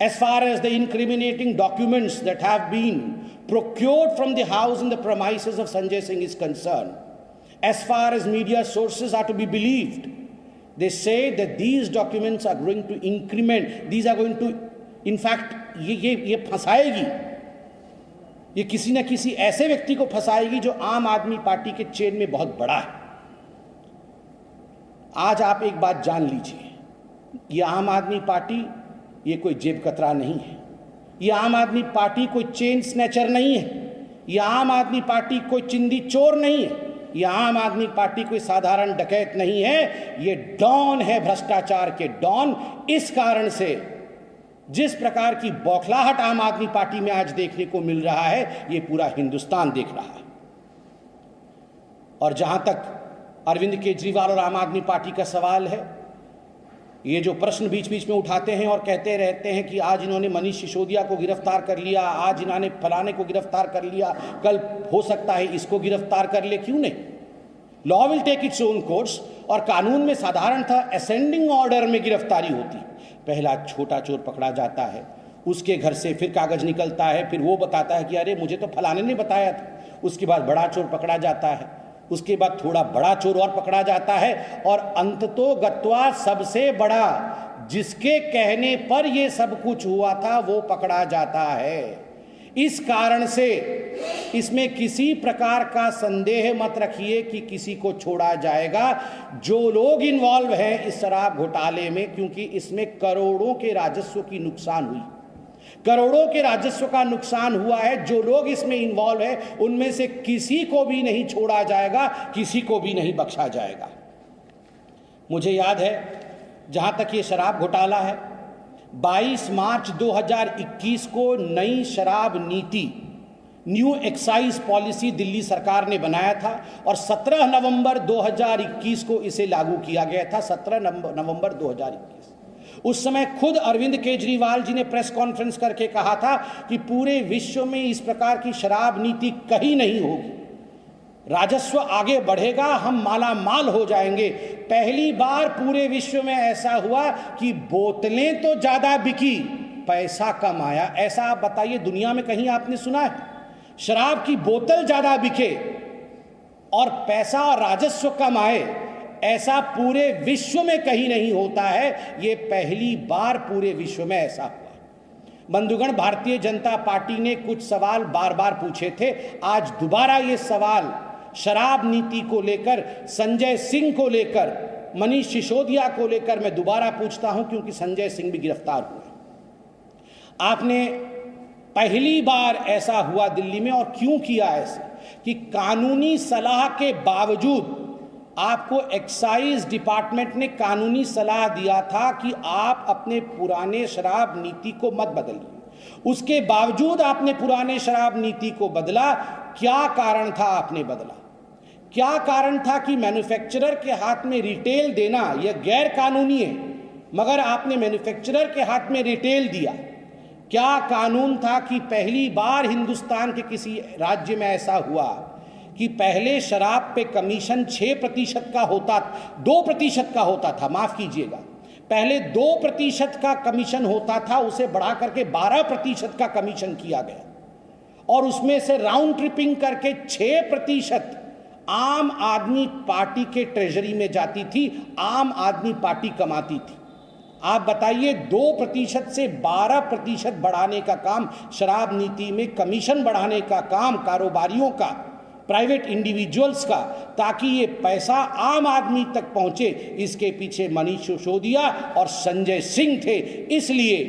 as far as the incriminating documents that have been procured from the house and the premises of Sanjay Singh is concerned, as far as media sources are to be believed, they say that these documents are going to increment, these are going to, in fact, ये फंसाएगी, ये किसी न किसी ऐसे व्यक्ति को फंसाएगी जो आम आदमी पार्टी के चेन में बहुत बड़ा है। आज आप एक बात जान लीजिए, ये आम आदमी पार्टी ये कोई जेब कतरा नहीं है, ये आम आदमी पार्टी कोई चेन स्नैचर नहीं है, ये आम आदमी पार्टी कोई चिंदी चोर नहीं है, ये आम आदमी पार्टी कोई साधारण डकैत नहीं है, ये डॉन है, भ्रष्टाचार के डॉन। इस कारण से जिस प्रकार की बौखलाहट आम आदमी पार्टी में आज देखने को मिल रहा है, ये पूरा हिंदुस्तान देख रहा है। और जहां तक अरविंद केजरीवाल और आम आदमी पार्टी का सवाल है, ये जो प्रश्न बीच बीच में उठाते हैं और कहते रहते हैं कि आज इन्होंने मनीष सिसोदिया को गिरफ्तार कर लिया, आज इन्होंने फलाने को गिरफ्तार कर लिया, कल हो सकता है इसको गिरफ्तार कर ले, क्यों नहीं? Law will take its own course. और कानून में साधारण था असेंडिंग ऑर्डर में गिरफ्तारी होती। पहला छोटा चोर पकड़ा जाता है, उसके घर से फिर कागज निकलता है, फिर वो बताता है कि अरे मुझे तो फलाने ने बताया था। उसके बाद बड़ा चोर पकड़ा जाता है, उसके बाद थोड़ा बड़ा चोर और पकड़ा जाता है, और अंततोगत्वा सबसे बड़ा जिसके कहने पर ये सब कुछ हुआ था वो पकड़ा जाता है। इस कारण से इसमें किसी प्रकार का संदेह मत रखिए कि किसी को छोड़ा जाएगा। जो लोग इन्वॉल्व हैं इस शराब घोटाले में, क्योंकि इसमें करोड़ों के राजस्व की नुकसान हुई, करोड़ों के राजस्व का नुकसान हुआ है। जो लोग इसमें इन्वॉल्व है उनमें से किसी को भी नहीं छोड़ा जाएगा, किसी को भी नहीं बख्शा जाएगा। मुझे याद है, जहां तक ये शराब घोटाला है, 22 मार्च 2021 को नई शराब नीति, न्यू एक्साइज पॉलिसी दिल्ली सरकार ने बनाया था और 17 नवंबर 2021 को इसे लागू किया गया था। 17 नवंबर 2021। उस समय खुद अरविंद केजरीवाल जी ने प्रेस कॉन्फ्रेंस करके कहा था कि पूरे विश्व में इस प्रकार की शराब नीति कहीं नहीं होगी, राजस्व आगे बढ़ेगा, हम माला माल हो जाएंगे। पहली बार पूरे विश्व में ऐसा हुआ कि बोतलें तो ज्यादा बिकी, पैसा कम आया। ऐसा आप बताइए दुनिया में कहीं आपने सुना है? शराब की बोतल ज्यादा बिके और पैसा और राजस्व कम आए, ऐसा पूरे विश्व में कहीं नहीं होता है। ये पहली बार पूरे विश्व में ऐसा हुआ। बंधुगण, भारतीय जनता पार्टी ने कुछ सवाल बार बार पूछे थे। आज दोबारा ये सवाल शराब नीति को लेकर, संजय सिंह को लेकर, मनीष सिसोदिया को लेकर मैं दोबारा पूछता हूं, क्योंकि संजय सिंह भी गिरफ्तार हुए। आपने पहली बार ऐसा हुआ दिल्ली में, और क्यों किया ऐसे कि कानूनी सलाह के बावजूद आपको एक्साइज डिपार्टमेंट ने कानूनी सलाह दिया था कि आप अपने पुराने शराब नीति को मत बदलिए। उसके बावजूद आपने पुराने शराब नीति को बदला। क्या कारण था आपने बदला? क्या कारण था कि मैन्युफैक्चरर के हाथ में रिटेल देना यह गैर कानूनी है, मगर आपने मैन्युफैक्चरर के हाथ में रिटेल दिया? क्या कानून था कि पहली बार हिंदुस्तान के किसी राज्य में ऐसा हुआ कि पहले शराब पे कमीशन 6% का होता, 2% का होता था, माफ कीजिएगा, पहले 2% का कमीशन होता था, उसे बढ़ा करके 12% का कमीशन किया गया, और उसमें से राउंड ट्रिपिंग करके 6% आम आदमी पार्टी के ट्रेजरी में जाती थी, आम आदमी पार्टी कमाती थी। आप बताइए, 2% से 12% बढ़ाने का काम, शराब नीति में कमीशन बढ़ाने का काम कारोबारियों का, प्राइवेट इंडिविजुअल्स का, ताकि ये पैसा आम आदमी तक पहुंचे, इसके पीछे मनीष सिसोदिया और संजय सिंह थे। इसलिए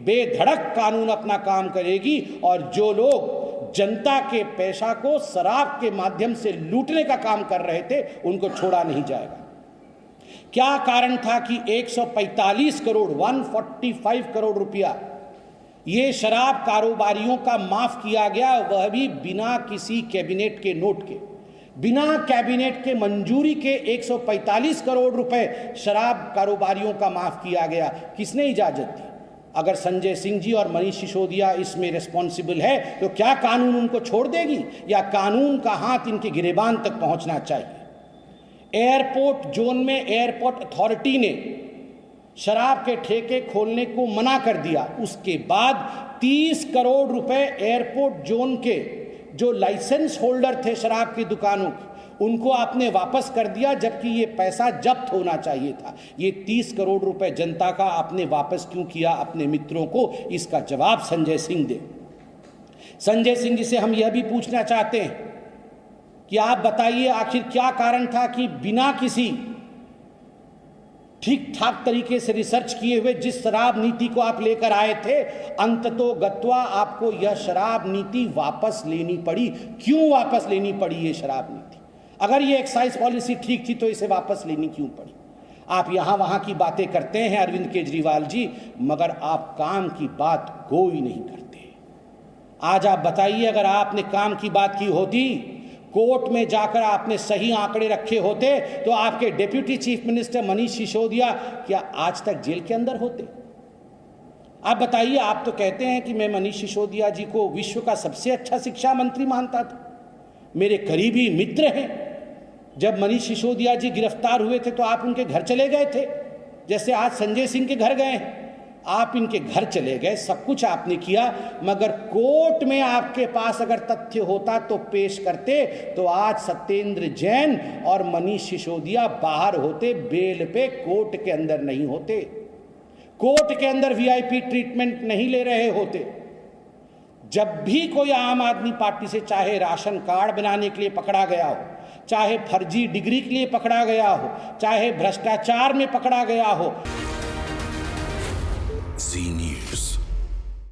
बेधड़क कानून अपना काम करेगी, और जो लोग जनता के पैसा को शराब के माध्यम से लूटने का काम कर रहे थे उनको छोड़ा नहीं जाएगा। क्या कारण था कि 145 करोड़ 145 करोड़ रुपया ये शराब कारोबारियों का माफ किया गया, वह भी बिना किसी कैबिनेट के नोट के, बिना कैबिनेट के मंजूरी के 145 करोड़ रुपए शराब कारोबारियों का माफ किया गया। किसने इजाजत दी? अगर संजय सिंह जी और मनीष सिसोदिया इसमें रिस्पॉन्सिबल है तो क्या कानून उनको छोड़ देगी, या कानून का हाथ इनके गिरेबान तक पहुंचना चाहिए? एयरपोर्ट जोन में एयरपोर्ट अथॉरिटी ने शराब के ठेके खोलने को मना कर दिया। उसके बाद 30 करोड़ रुपए एयरपोर्ट जोन के जो लाइसेंस होल्डर थे शराब की दुकानों की, उनको आपने वापस कर दिया, जबकि ये पैसा जब्त होना चाहिए था। ये 30 करोड़ रुपए जनता का आपने वापस क्यों किया अपने मित्रों को? इसका जवाब संजय सिंह दे। संजय सिंह जी से हम यह भी पूछना चाहते हैं कि आप बताइए आखिर क्या कारण था कि बिना किसी ठीक ठाक तरीके से रिसर्च किए हुए जिस शराब नीति को आप लेकर आए थे, अंततोगत्वा आपको यह शराब नीति वापस लेनी पड़ी। क्यों वापस लेनी पड़ी ये शराब नीति? अगर ये एक्साइज पॉलिसी ठीक थी तो इसे वापस लेनी क्यों पड़ी? आप यहां वहां की बातें करते हैं अरविंद केजरीवाल जी, मगर आप काम की बात कोई नहीं करते। आज आप बताइए, अगर आपने काम की बात की होती, कोर्ट में जाकर आपने सही आंकड़े रखे होते, तो आपके deputy chief minister Manish Sisodia क्या आज तक जेल के अंदर होते? आप बताइए। आप तो कहते हैं कि मैं मनीष सिसोदिया जी को विश्व का सबसे अच्छा शिक्षा मंत्री मानता था, मेरे करीबी मित्र हैं। जब मनीष सिसोदिया जी गिरफ्तार हुए थे तो आप उनके घर चले गए थे, जैसे आज संजय सिंह के घर गए हैं। आप इनके घर चले गए, सब कुछ आपने किया, मगर कोर्ट में आपके पास अगर तथ्य होता तो पेश करते, तो आज सत्येंद्र जैन और मनीष सिसोदिया बाहर होते, बेल पे, कोर्ट के अंदर नहीं होते, कोर्ट के अंदर वीआईपी ट्रीटमेंट नहीं ले रहे होते। जब भी कोई आम आदमी पार्टी से चाहे राशन कार्ड बनाने के लिए पकड़ा गया हो, चाहे फर्जी डिग्री के लिए पकड़ा गया हो, चाहे भ्रष्टाचार में पकड़ा गया हो,